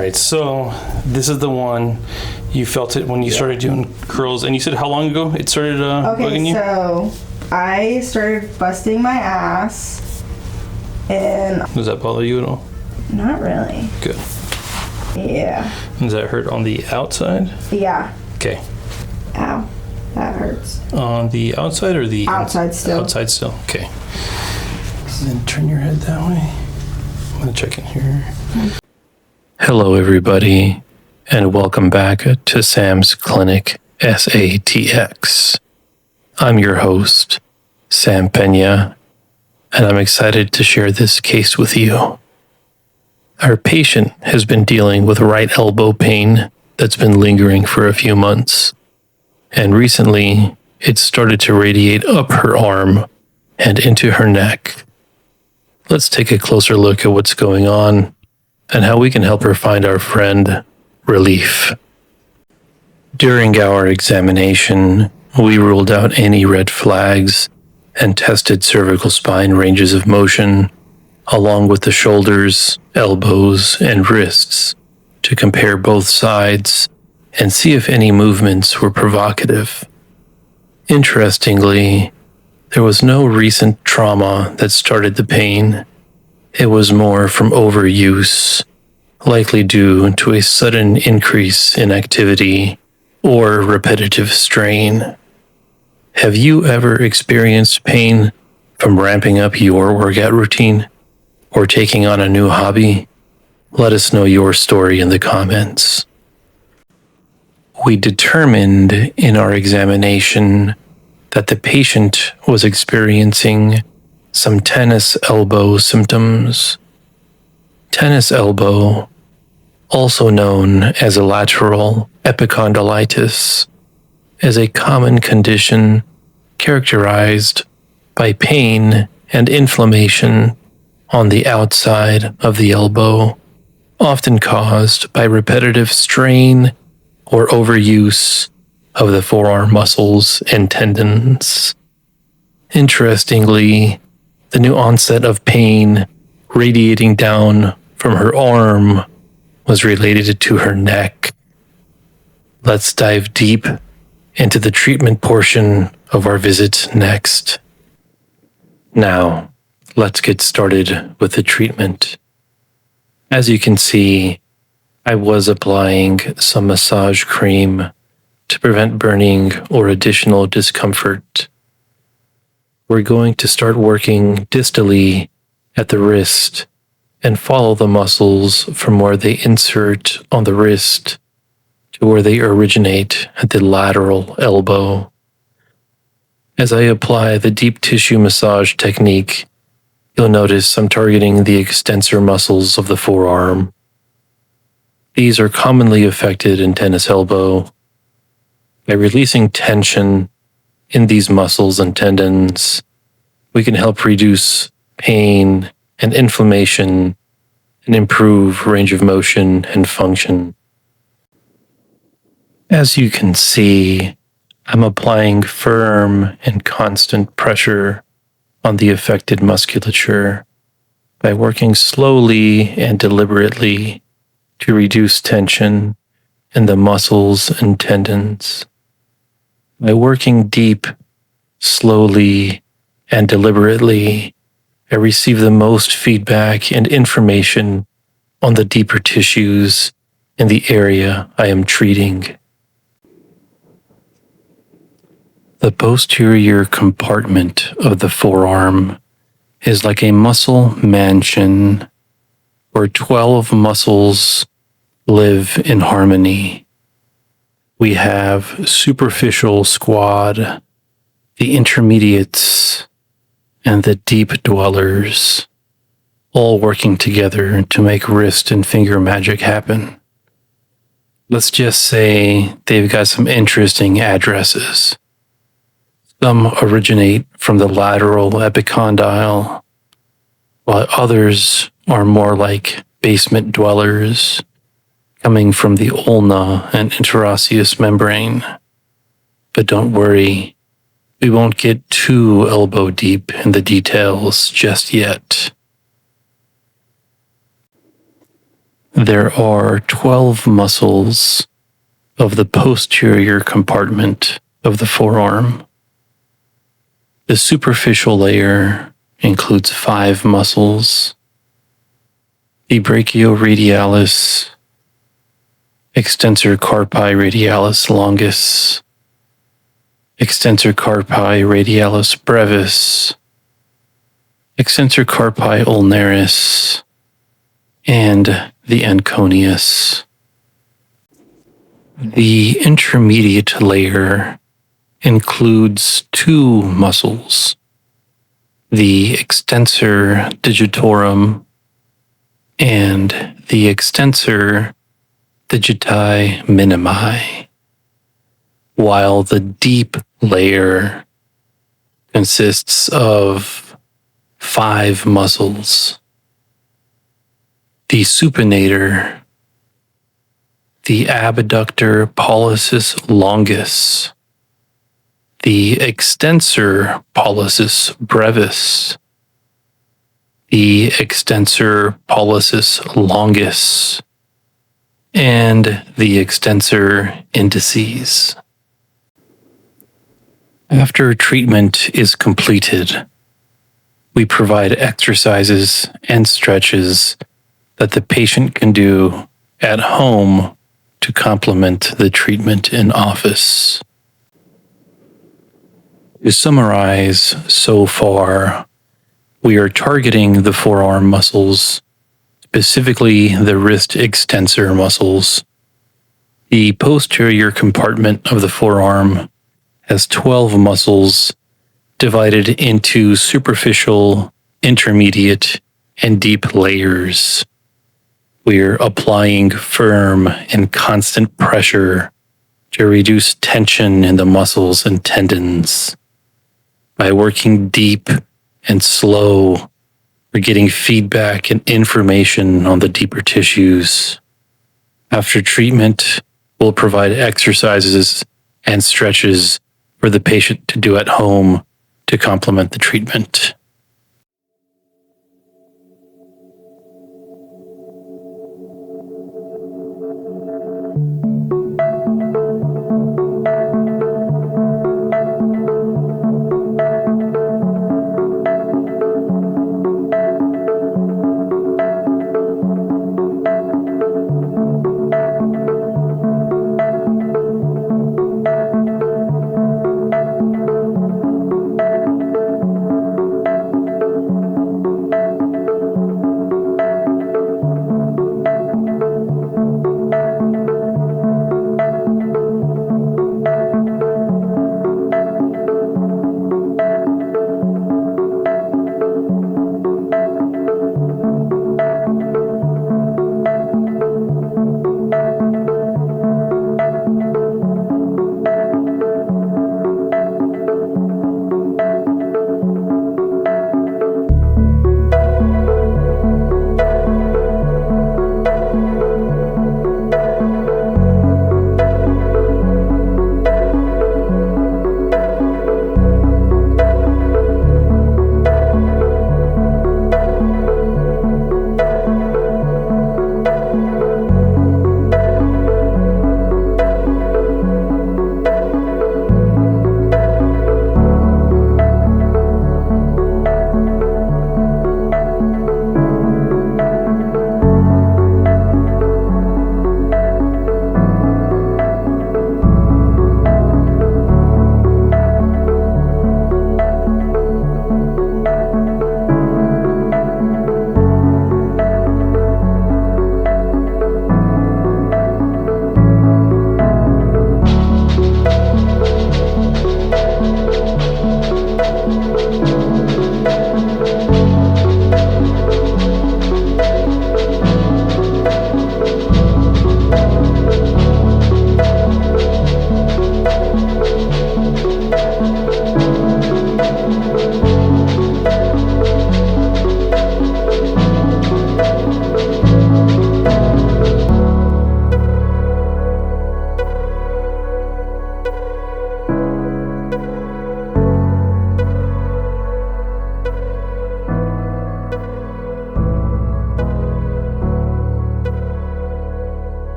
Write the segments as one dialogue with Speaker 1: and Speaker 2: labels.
Speaker 1: right, so this is the one you felt it when you started doing curls, and you said how long ago it started bugging you?
Speaker 2: So I started busting my ass, and
Speaker 1: Does that bother you at all?
Speaker 2: not really.
Speaker 1: Good.
Speaker 2: Yeah.
Speaker 1: Does that hurt on the outside?
Speaker 2: Yeah.
Speaker 1: Okay.
Speaker 2: Ow, that hurts.
Speaker 1: On the outside or the
Speaker 2: Outside still.
Speaker 1: Outside still. Okay. Then turn your head that way. I'm gonna check in here. Hello, everybody, and welcome back to Sam's Clinic SATX. I'm your host, Sam Pena, and I'm excited to share this case with you. Our patient has been dealing with right elbow pain that's been lingering for a few months, and recently it started to radiate up her arm and into her neck. Let's take a closer look at what's going on and how we can help her find our friend relief. During our examination, we ruled out any red flags and tested cervical spine ranges of motion, along with the shoulders, elbows, and wrists to compare both sides and see if any movements were provocative. Interestingly, there was no recent trauma that started the pain. It was more from overuse, likely due to a sudden increase in activity or repetitive strain. Have you ever experienced pain from ramping up your workout routine or taking on a new hobby? Let us know your story in the comments. We determined in our examination that the patient was experiencing some tennis elbow symptoms. Tennis elbow, also known as a lateral epicondylitis, is a common condition characterized by pain and inflammation on the outside of the elbow, often caused by repetitive strain or overuse of the forearm muscles and tendons. Interestingly, the new onset of pain radiating down from her arm was related to her neck. Let's dive deep into the treatment portion of our visit next. Now, let's get started with the treatment. As you can see, I was applying some massage cream to prevent burning or additional discomfort. We're going to start working distally at the wrist and follow the muscles from where they insert on the wrist to where they originate at the lateral elbow. As I apply the deep tissue massage technique, you'll notice I'm targeting the extensor muscles of the forearm. These are commonly affected in tennis elbow. By releasing tension in these muscles and tendons, we can help reduce pain and inflammation and improve range of motion and function. As you can see, I'm applying firm and constant pressure on the affected musculature by working slowly and deliberately to reduce tension in the muscles and tendons. By working deep, slowly, and deliberately, I receive the most feedback and information on the deeper tissues in the area I am treating. The posterior compartment of the forearm is like a muscle mansion where 12 muscles live in harmony. We have superficial squad, the intermediates, and the deep dwellers, all working together to make wrist and finger magic happen. Let's just say they've got some interesting addresses. Some originate from the lateral epicondyle, while others are more like basement dwellers, coming from the ulna and interosseous membrane. But don't worry, we won't get too elbow deep in the details just yet. There are 12 muscles of the posterior compartment of the forearm. The superficial layer includes 5 muscles: the brachioradialis, extensor carpi radialis longus, extensor carpi radialis brevis, extensor carpi ulnaris, and the anconeus. The intermediate layer includes 2 muscles: the extensor digitorum and the extensor digiti minimi, while the deep layer consists of 5 muscles: the supinator, the abductor pollicis longus, the extensor pollicis brevis, the extensor pollicis longus, and the extensor indicis. After treatment is completed, we provide exercises and stretches that the patient can do at home to complement the treatment in office. To summarize so far, we are targeting the forearm muscles, specifically the wrist extensor muscles. The posterior compartment of the forearm has 12 muscles divided into superficial, intermediate, and deep layers. We're applying firm and constant pressure to reduce tension in the muscles and tendons. By working deep and slow, we're getting feedback and information on the deeper tissues. After treatment, we'll provide exercises and stretches for the patient to do at home to complement the treatment.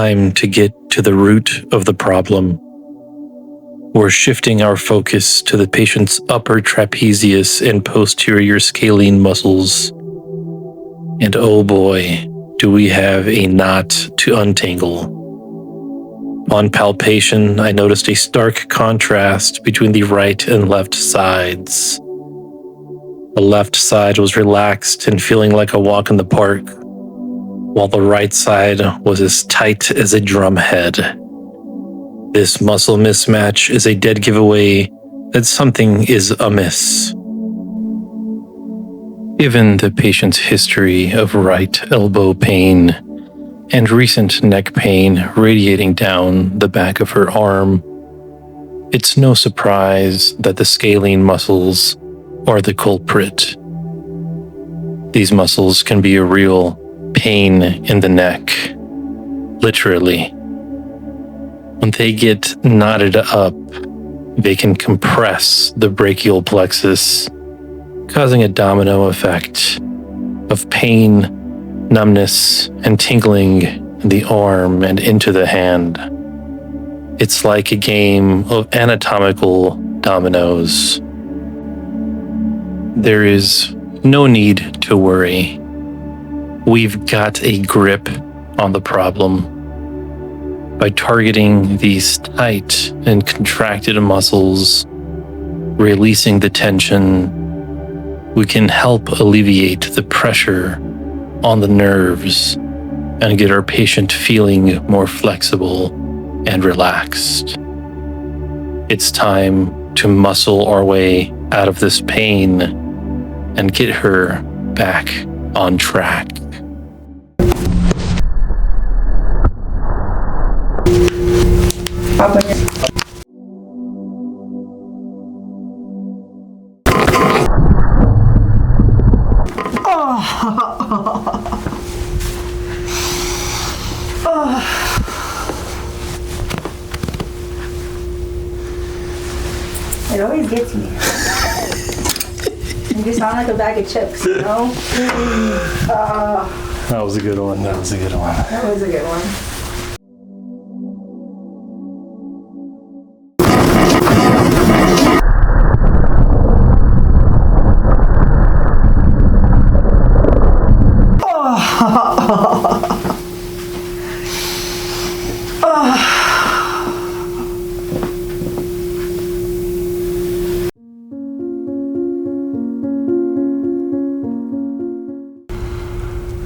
Speaker 1: time to get to the root of the problem. We're shifting our focus to the patient's upper trapezius and posterior scalene muscles. And oh boy, do we have a knot to untangle. On palpation, I noticed a stark contrast between the right and left sides. The left side was relaxed and feeling like a walk in the park, while the right side was as tight as a drum head. This muscle mismatch is a dead giveaway that something is amiss. Given the patient's history of right elbow pain and recent neck pain radiating down the back of her arm, it's no surprise that the scalene muscles are the culprit. These muscles can be a real pain in the neck, literally. When they get knotted up, they can compress the brachial plexus, causing a domino effect of pain, numbness, and tingling in the arm and into the hand. It's like a game of anatomical dominoes. There is no need to worry. We've got a grip on the problem. By targeting these tight and contracted muscles, releasing the tension, we can help alleviate the pressure on the nerves and get our patient feeling more flexible and relaxed. It's time to muscle our way out of this pain and get her back on track.
Speaker 2: It always gets me. You sound like a bag of chips, you know?
Speaker 1: That was a good one.
Speaker 2: That was a good one.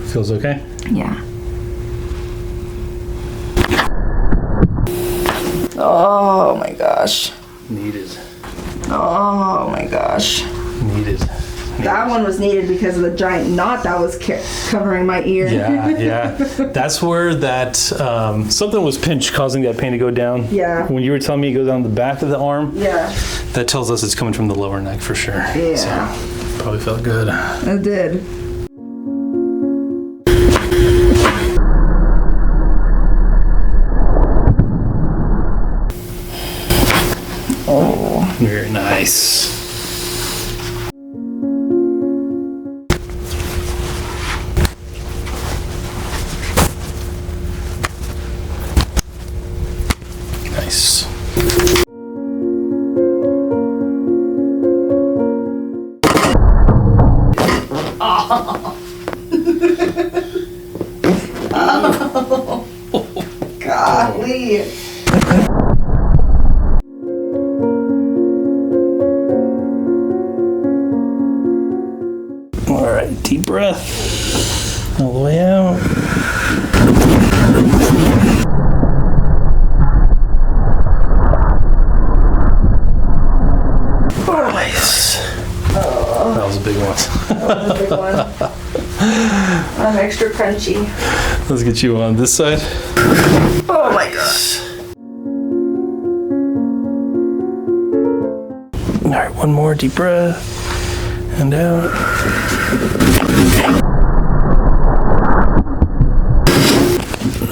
Speaker 1: Feels okay?
Speaker 2: Yeah. Oh my gosh.
Speaker 1: Needed.
Speaker 2: Oh my gosh.
Speaker 1: Needed.
Speaker 2: That one was needed because of the giant knot that was covering my ear.
Speaker 1: Yeah. That's where that something was pinched, causing that pain to go down.
Speaker 2: Yeah.
Speaker 1: When you were telling me it goes down the back of the arm,
Speaker 2: Yeah.
Speaker 1: that tells us it's coming from the lower neck for sure.
Speaker 2: Yeah.
Speaker 1: So, probably felt good.
Speaker 2: It did. Oh.
Speaker 1: Very nice. Nice.
Speaker 2: Golly.
Speaker 1: All right, deep breath all the way out. Nice. That was a big one.
Speaker 2: That was a big one. I'm extra crunchy.
Speaker 1: Let's get you on this side.
Speaker 2: Oh my gosh.
Speaker 1: All right, one more deep breath and out.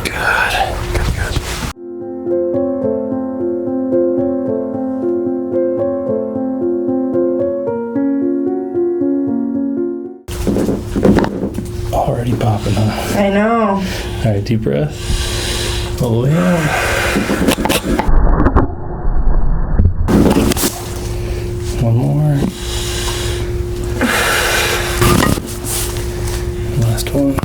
Speaker 1: Good. Already popping, huh?
Speaker 2: I know.
Speaker 1: All right, deep breath All the way out. One more. Last one.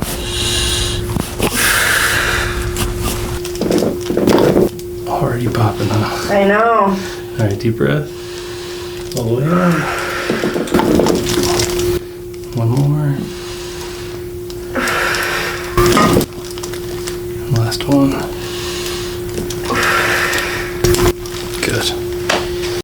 Speaker 1: Already popping, huh?
Speaker 2: I know.
Speaker 1: All right, deep breath. All the way out. One more. Last one.